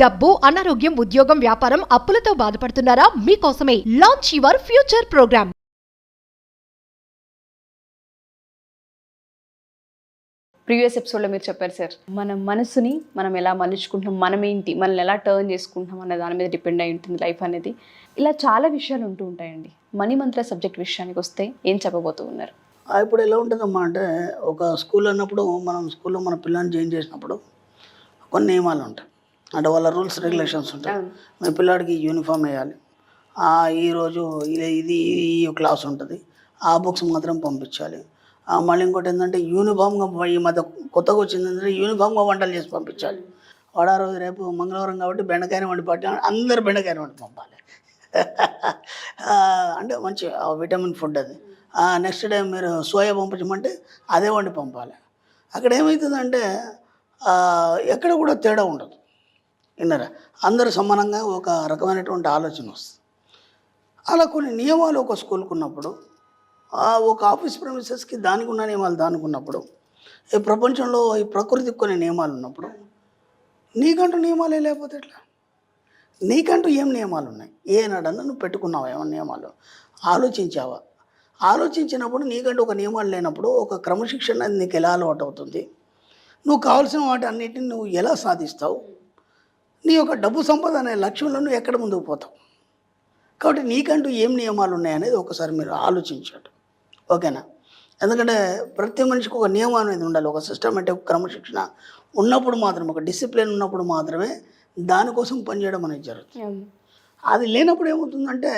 డబ్బు, అనారోగ్యం, ఉద్యోగం, వ్యాపారం, అప్పులతో బాధపడుతున్నారా? మీకోసమే launch your future programme. Previous ఎపిసోడ్లో మీరు చెప్పారు సార్, మన మనసుని మనం ఎలా మలుచుకుంటాం, మనం ఏంటి, మనల్ని ఎలా టర్న్ చేసుకుంటాం అనే దాని మీద డిపెండ్ అయి ఉంటుంది లైఫ్ అనేది. ఇలా చాలా విషయాలు ఉంటూ ఉంటాయండి. మనీ మంత్ర సబ్జెక్ట్ విషయానికి వస్తే ఏం చెప్పబోతూ ఉన్నారు? ఇప్పుడు ఎలా ఉంటుందమ్మా అంటే, ఒక స్కూల్ అన్నప్పుడు మనం స్కూల్లో మన పిల్లల్ని జాయిన్ చేసినప్పుడు కొన్ని నియమాలు ఉంటాయి. అంటే వాళ్ళ రూల్స్ రెగ్యులేషన్స్ ఉంటాయి. మీ పిల్లాడికి యూనిఫామ్ వేయాలి, ఈరోజు ఇది ఈ క్లాస్ ఉంటుంది, ఆ బుక్స్ మాత్రం పంపించాలి. మళ్ళీ ఇంకోటి ఏంటంటే యూనిఫామ్గా, ఈ మధ్య కొత్తగా వచ్చింది ఏంటంటే యూనిఫామ్గా వంటలు చేసి పంపించాలి. వాడు ఆ రోజు రేపు మంగళవారం కాబట్టి బెండకాయని వండి పట్టి అందరు బెండకాయని వండి పంపాలి. అంటే మంచి విటమిన్ ఫుడ్ అది. నెక్స్ట్ డే మీరు సోయా పంపించమంటే అదే వండి పంపాలి. అక్కడ ఏమవుతుందంటే ఎక్కడ కూడా తేడా ఉండదు. విన్నారా? అందరూ సమానంగా ఒక రకమైనటువంటి ఆలోచన వస్తుంది. అలా కొన్ని నియమాలు ఒక స్కూల్కి ఉన్నప్పుడు, ఒక ఆఫీస్ ప్రెమిసెస్కి దానికి ఉన్న నియమాలు దానికి ఉన్నప్పుడు, ఈ ప్రపంచంలో ఈ ప్రకృతికి కొన్ని నియమాలు ఉన్నప్పుడు, నీకంటూ నియమాలే లేకపోతే ఎట్లా? నీకంటూ ఏం నియమాలు ఉన్నాయి? ఏనాడన్నా నువ్వు పెట్టుకున్నావా ఏమన్నా నియమాలు? ఆలోచించావా? ఆలోచించినప్పుడు నీకంటూ ఒక నియమాలు లేనప్పుడు ఒక క్రమశిక్షణ అనేది నీకు ఎలా అలవాటు అవుతుంది? నువ్వు కావాల్సిన వాటి అన్నిటిని నువ్వు ఎలా సాధిస్తావు? నీ యొక్క డబ్బు సంపద అనే లక్ష్యంలో నువ్వు ఎక్కడ ముందుకు పోతావు? కాబట్టి నీకంటూ ఏం నియమాలు ఉన్నాయనేది ఒకసారి మీరు ఆలోచించండి. ఓకేనా? ఎందుకంటే ప్రతి మనిషికి ఒక నియమం అనేది ఉండాలి. ఒక సిస్టమేటిక్ క్రమశిక్షణ ఉన్నప్పుడు మాత్రమే, ఒక డిసిప్లిన్ ఉన్నప్పుడు మాత్రమే దానికోసం పనిచేయడం అనేది జరుగుతుంది. అది లేనప్పుడు ఏమవుతుందంటే,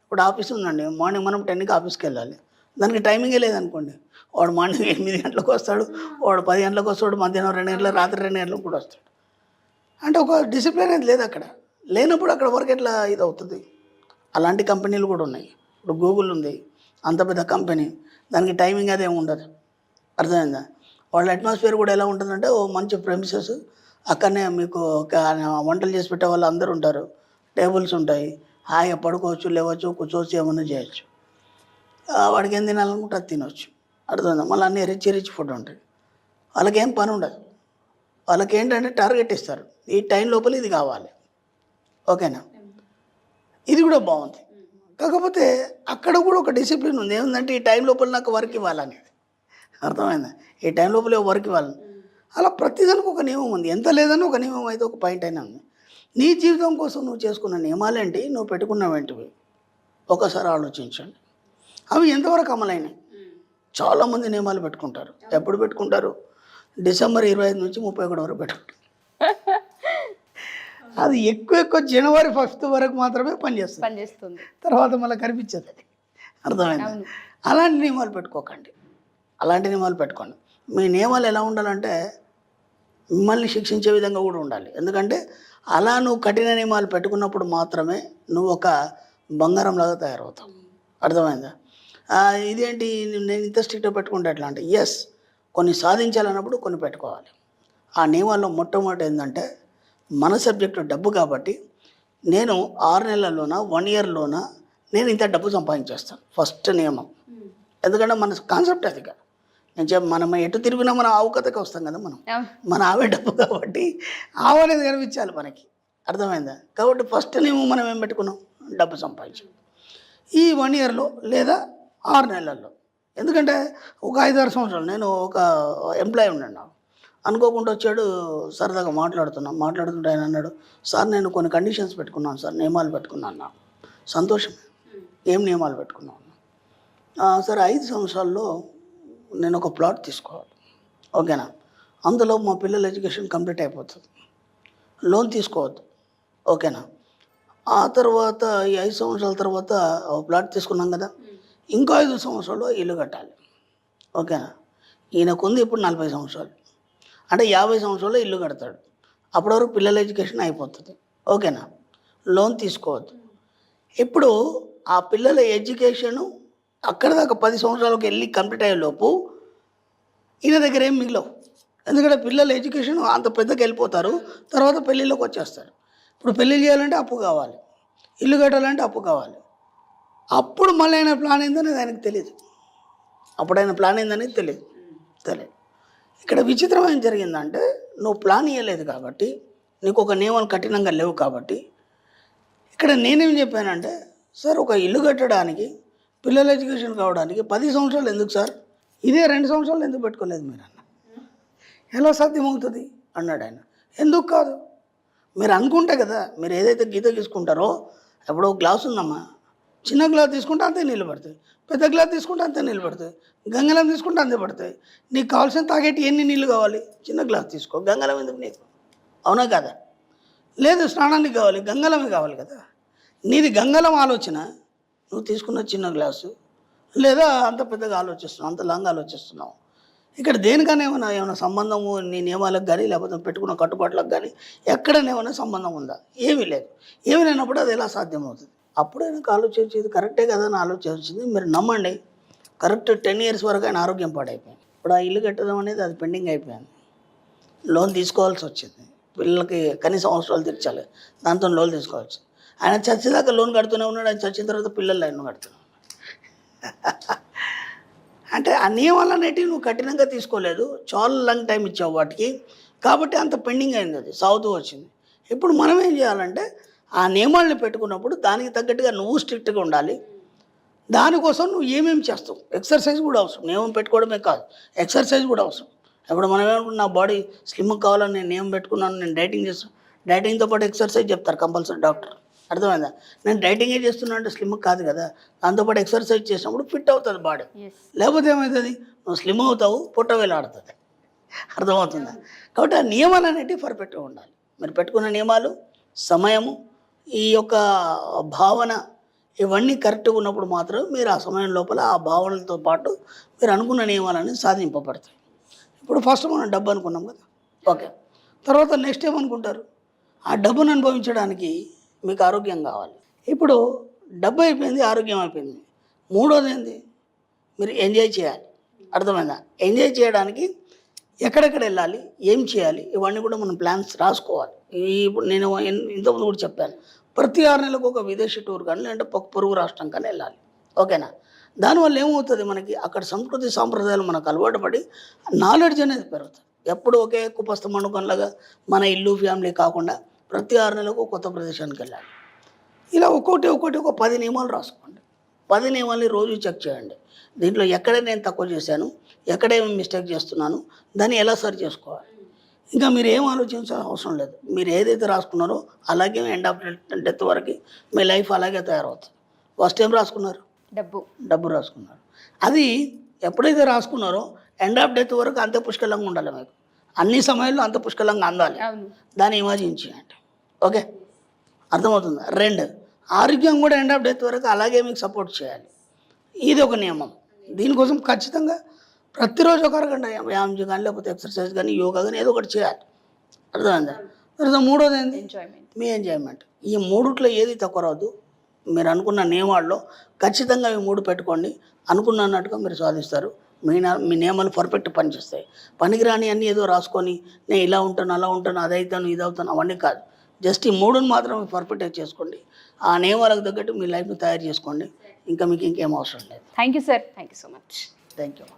ఇప్పుడు ఆఫీస్ ఉందండి, మార్నింగ్ మనం 10కి ఆఫీస్కి వెళ్ళాలి, దానికి టైమింగే లేదనుకోండి, వాడు మార్నింగ్ 8 గంటలకు వస్తాడు, వాడు 10 గంటలకు వస్తాడు, మధ్యాహ్నం 2 గంటలకు, రాత్రి 2 గంటలకు కూడా వస్తాడు. అంటే ఒక డిసిప్లిన్ అనేది లేదు అక్కడ. లేనప్పుడు అక్కడ వర్క్ ఎట్లా ఇది అవుతుంది? అలాంటి కంపెనీలు కూడా ఉన్నాయి. ఇప్పుడు గూగుల్ ఉంది, అంత పెద్ద కంపెనీ, దానికి టైమింగ్ అదేమి ఉండదు. అర్థమైందా? వాళ్ళ అట్మాస్ఫియర్ కూడా ఎలా ఉంటుందంటే, ఓ మంచి ప్రెమిసెస్, అక్కడనే మీకు వంటలు చేసి పెట్టే వాళ్ళు అందరూ ఉంటారు, టేబుల్స్ ఉంటాయి, హాయిగా పడుకోవచ్చు, లేవచ్చు, కూర్చోవచ్చు, ఏమన్నా చేయొచ్చు. వాడికి ఏం తినాలనుకుంటే అది తినవచ్చు. అర్థమైందా? మళ్ళీ అన్నీ రిచ్ ఫుడ్ ఉంటాయి. వాళ్ళకి ఏం పని ఉండదు. వాళ్ళకి ఏంటంటే టార్గెట్ ఇస్తారు, ఈ టైం లోపల ఇది కావాలి. ఓకేనా? ఇది కూడా బాగుంది. కాకపోతే అక్కడ కూడా ఒక డిసిప్లిన్ ఉంది. ఏముందంటే ఈ టైం లోపల నాకు వర్క్ ఇవ్వాలనేది. అర్థమైందా? ఈ టైం లోపల వర్క్ ఇవ్వాలని. అలా ప్రతిదానికి ఒక నియమం ఉంది. ఎంత లేదని ఒక నియమం అయితే ఒక పాయింట్ అయినా ఉంది. నీ జీవితం కోసం నువ్వు చేసుకున్న నియమాలేంటి, నువ్వు పెట్టుకున్నవేంటివి ఒకసారి ఆలోచించండి. అవి ఎంతవరకు అమలైనాయి? చాలామంది నియమాలు పెట్టుకుంటారు. ఎప్పుడు పెట్టుకుంటారు? డిసెంబర్ 25 నుంచి 31 వరకు పెట్టుకుంటారు. అది ఎక్కువ జనవరి 1 వరకు మాత్రమే పనిచేస్తుంది. తర్వాత మళ్ళీ కనిపించదు. అది అర్థమైంది? అలాంటి నియమాలు పెట్టుకోకండి. అలాంటి నియమాలు పెట్టుకోండి. మీ నియమాలు ఎలా ఉండాలంటే మిమ్మల్ని శిక్షించే విధంగా కూడా ఉండాలి. ఎందుకంటే అలా నువ్వు కఠిన నియమాలు పెట్టుకున్నప్పుడు మాత్రమే నువ్వు ఒక బంగారంలాగా తయారవుతావు. అర్థమైందా? ఇదేంటి నేను ఇంత స్ట్రిక్ట్గా పెట్టుకుంటే ఎట్లా అంటే, ఎస్, కొన్ని సాధించాలన్నప్పుడు కొన్ని పెట్టుకోవాలి. ఆ నియమాల్లో మొట్టమొదటి ఏంటంటే, మన సబ్జెక్టు డబ్బు కాబట్టి నేను 6 నెలల్లోన 1 ఇయర్లోన నేను ఇంత డబ్బు సంపాదించేస్తాను. ఫస్ట్ నియమం. ఎందుకంటే మన కాన్సెప్ట్ అది కాదు. మనం ఎటు తిరిగినా మనం ఆవు కథకి వస్తాం కదా. మన ఆవే డబ్బు కాబట్టి ఆవు అనేది కనిపించాలి మనకి. అర్థమైందా? కాబట్టి ఫస్ట్ నియమం మనం ఏం పెట్టుకున్నాం? డబ్బు సంపాదించాం ఈ 1 ఇయర్లో లేదా 6 నెలల్లో. ఎందుకంటే ఒక 5-6 సంవత్సరాలు నేను ఒక ఎంప్లాయీ ఉన్నాను. అనుకోకుండా వచ్చాడు, సరదాగా మాట్లాడుతుంటే ఆయన అన్నాడు, సార్ నేను కొన్ని కండిషన్స్ పెట్టుకున్నాను సార్, నియమాలు పెట్టుకున్నాను. సంతోషం. ఏం నియమాలు పెట్టుకున్నాను? సరే 5 సంవత్సరాల్లో నేను ఒక ప్లాట్ తీసుకోవాలి. ఓకేనా? అందులో మా పిల్లల ఎడ్యుకేషన్ కంప్లీట్ అయిపోతుంది, లోన్ తీసుకోవద్దు. ఓకేనా? ఆ తర్వాత ఈ 5 సంవత్సరాల తర్వాత ప్లాట్ తీసుకున్నాం కదా, ఇంకో 5 సంవత్సరాల్లో ఇల్లు కట్టాలి. ఓకేనా? ఈయనకుంది ఇప్పుడు 40 సంవత్సరాలు, అంటే 50 సంవత్సరాల్లో ఇల్లు కడతాడు. అప్పటి వరకు పిల్లల ఎడ్యుకేషన్ అయిపోతుంది. ఓకేనా? లోన్ తీసుకోవద్దు. ఇప్పుడు ఆ పిల్లల ఎడ్యుకేషను అక్కడ దాకా 10 సంవత్సరాలకు వెళ్ళి కంప్లీట్ అయ్యేలోపు ఈయన దగ్గర ఏం మిగిలవు. ఎందుకంటే పిల్లల ఎడ్యుకేషన్ అంత పెద్దగా వెళ్ళిపోతారు, తర్వాత పెళ్ళిళ్ళకి వచ్చేస్తారు. ఇప్పుడు పెళ్ళి చేయాలంటే అప్పు కావాలి, ఇల్లు కట్టాలంటే అప్పు కావాలి. అప్పుడు మళ్ళీ ఆయన ప్లాన్ ఏందనేది ఆయనకు తెలియదు. అప్పుడు ఆయన ప్లాన్ ఏందనేది తెలియదు. ఇక్కడ విచిత్రం ఏం జరిగిందంటే, నువ్వు ప్లాన్ ఇవ్వలేదు కాబట్టి నీకు ఒక నియమాలు కఠినంగా లేవు కాబట్టి ఇక్కడ నేనేం చెప్పానంటే సార్ ఒక ఇల్లు కట్టడానికి పిల్లల ఎడ్యుకేషన్ కావడానికి 10 సంవత్సరాలు ఎందుకు సార్, ఇదే 2 సంవత్సరాలు ఎందుకు పెట్టుకోలేదు మీరు అన్న. ఎలా సాధ్యమవుతుంది అన్నాడు ఆయన. ఎందుకు కాదు, మీరు అనుకుంటే కదా, మీరు ఏదైతే గీత తీసుకుంటారో, ఎప్పుడో గ్లాస్ ఉందమ్మా, చిన్న గ్లాస్ తీసుకుంటే అంతే నీళ్ళు పడతాయి, పెద్ద గ్లాస్ తీసుకుంటే అంతే నీళ్ళు పడతాయి, గంగలం తీసుకుంటే అంతే పడతాయి. నీకు కావాల్సిన తాగేటి ఎన్ని నీళ్ళు కావాలి, చిన్న గ్లాస్ తీసుకో, గంగలం ఎందుకు నీకు, అవునా కదా? లేదు స్నానానికి కావాలి, గంగలమే కావాలి కదా. నీది గంగలం ఆలోచన, నువ్వు తీసుకున్న చిన్న గ్లాసు, లేదా అంత పెద్దగా ఆలోచిస్తున్నావు, అంత లాంగ్ ఆలోచిస్తున్నావు. ఇక్కడ దేనికైనా ఏమైనా సంబంధము నీ నియమాలకు కానీ లేకపోతే పెట్టుకున్న కట్టుబాట్లకు కానీ ఎక్కడనేమైనా సంబంధం ఉందా? ఏమీ లేదు. ఏమి లేనప్పుడు అది ఎలా సాధ్యమవుతుంది? అప్పుడే నాకు ఆలోచించేది కరెక్టే కదా అని ఆలోచించింది. మీరు నమ్మండి, కరెక్ట్ 10 years వరకు ఆయన ఆరోగ్యం పాడైపోయింది. ఇప్పుడు ఆ ఇల్లు కట్టడం అనేది అది పెండింగ్ అయిపోయింది. లోన్ తీసుకోవాల్సి వచ్చింది, పిల్లలకి కనీసం అవసరాలు తీర్చాలి, దాంతో లోన్ తీసుకోవచ్చు. ఆయన చచ్చేదాకా లోన్ కడుతూనే ఉన్నాడు, ఆయన చచ్చిన తర్వాత పిల్లలు లైన్ కడుతున్నాడు. అంటే ఆ నియమాలు అనేటివి నువ్వు కఠినంగా తీసుకోలేదు, చాలా లాంగ్ టైం ఇచ్చావు వాటికి, కాబట్టి అంత పెండింగ్ అయింది, అది సాగుతూ వచ్చింది. ఇప్పుడు మనం ఏం చేయాలంటే ఆ నియమాలను పెట్టుకున్నప్పుడు దానికి తగ్గట్టుగా నువ్వు స్ట్రిక్ట్గా ఉండాలి. దానికోసం నువ్వు ఏమేమి చేస్తావు, ఎక్సర్సైజ్ కూడా అవసరం, నియమం పెట్టుకోవడమే కాదు, ఎక్సర్సైజ్ కూడా అవసరం. ఇప్పుడు మనం ఏమనుకుంటున్నా, నా బాడీ స్లిమ్ కావాలని నేను నియమం పెట్టుకున్నాను, నేను డైటింగ్ చేస్తాను, డైటింగ్తో పాటు ఎక్సర్సైజ్ చెప్తారు కంపల్సరీ డాక్టర్, అర్థమైందా? నేను డైటింగే చేస్తున్నా అంటే స్లిమ్ కాదు కదా, దాంతోపాటు ఎక్సర్సైజ్ చేసినప్పుడు ఫిట్ అవుతుంది బాడీ. లేకపోతే ఏమవుతుంది, నువ్వు స్లిమ్ అవుతావు, పొట్ట వేలాడుతుంది, అర్థమవుతుందా? కాబట్టి ఆ నియమాలు అనేటివి పర్ఫెక్ట్గా ఉండాలి. మీరు పెట్టుకున్న నియమాలు, సమయము, ఈ యొక్క భావన, ఇవన్నీ కరెక్ట్గా ఉన్నప్పుడు మాత్రం మీరు ఆ సమయం లోపల ఆ భావనలతో పాటు మీరు అనుకున్న నియమాలన్నీ సాధింపబడతాయి. ఇప్పుడు ఫస్ట్ మనం డబ్బు అనుకున్నాం కదా, ఓకే. తర్వాత నెక్స్ట్ ఏమనుకుంటారు, ఆ డబ్బును అనుభవించడానికి మీకు ఆరోగ్యం కావాలి. ఇప్పుడు డబ్బు అయిపోయింది, ఆరోగ్యం అయిపోయింది, మూడోది ఏంది, మీరు ఎంజాయ్ చేయాలి, అర్థమైందా? ఎంజాయ్ చేయడానికి ఎక్కడెక్కడ వెళ్ళాలి, ఏం చేయాలి, ఇవన్నీ కూడా మనం ప్లాన్స్ రాసుకోవాలి. ఇప్పుడు నేను ఇంతకుముందు కూడా చెప్పాను, ప్రతి 6 నెలలకు ఒక విదేశీ టూర్ కానీ లేదంటే పొరుగు రాష్ట్రం కానీ వెళ్ళాలి, ఓకేనా? దానివల్ల ఏమవుతుంది, మనకి అక్కడ సంస్కృతి సాంప్రదాయాలు మనకు అలవాటు పడి నాలెడ్జ్ అనేది పెరుగుతుంది. ఎప్పుడు ఒకే కుపస్థ మండుకంలాగా మన ఇల్లు ఫ్యామిలీ కాకుండా ప్రతి 6 నెలలకు కొత్త ప్రదేశానికి వెళ్ళాలి. ఇలా ఒక్కొక్కటి ఒక 10 నియమాలు రాసుకోండి. 10 నియమాలని రోజు చెక్ చేయండి. దీంట్లో ఎక్కడ నేను తక్కువ చేశాను, ఎక్కడేమి మిస్టేక్ చేస్తున్నాను, దాన్ని ఎలా సరి చేసుకోవాలి. ఇంకా మీరు ఏం ఆలోచించాల్సిన అవసరం లేదు. మీరు ఏదైతే రాసుకున్నారో అలాగే ఎండ్ ఆఫ్ డెత్ వరకు మీ లైఫ్ అలాగే తయారవుతుంది. ఫస్ట్ ఏం రాసుకున్నారు, డబ్బు రాసుకున్నారు. అది ఎప్పుడైతే రాసుకున్నారో ఎండ్ ఆఫ్ డెత్ వరకు అంతే పుష్కలంగా ఉండాలి, మీకు అన్ని సమయాల్లో అంత పుష్కలంగా అందాలి. దాన్ని ఇమాజిన్ చేయండి, ఓకే, అర్థమవుతుందా? 2, ఆరోగ్యం కూడా ఎండ్ ఆఫ్ డెత్ వరకు అలాగే మీకు సపోర్ట్ చేయాలి. ఇది ఒక నియమం. దీనికోసం ఖచ్చితంగా ప్రతిరోజు ఒక అరగంట వ్యాయామం కానీ లేకపోతే ఎక్సర్సైజ్ కానీ యోగా కానీ ఏదో ఒకటి చేయాలి, అర్థమైందా? తర్వాత మూడోది ఏంటి, మీ ఎంజాయ్మెంట్. ఈ మూడిట్లో ఏది తక్కువ రాదు. మీరు అనుకున్న నియమాల్లో ఖచ్చితంగా ఈ 3 పెట్టుకోండి, అనుకున్నట్టుగా మీరు సాధిస్తారు. మీ నియమాలు పర్ఫెక్ట్ పనిచేస్తాయి. పనికిరాని అన్నీ ఏదో రాసుకొని నేను ఇలా ఉంటాను, అలా ఉంటాను, అదవుతాను, ఇది అవుతాను, అవన్నీ కాదు. జస్ట్ ఈ 3ని మాత్రం పర్ఫెక్ట్గా చేసుకోండి. ఆ నియమాలకు తగ్గట్టు మీ లైఫ్ని తయారు చేసుకోండి. ఇంకా మీకు ఇంకేం అవసరం లేదు. Thank you sir, thank you so much. Thank you.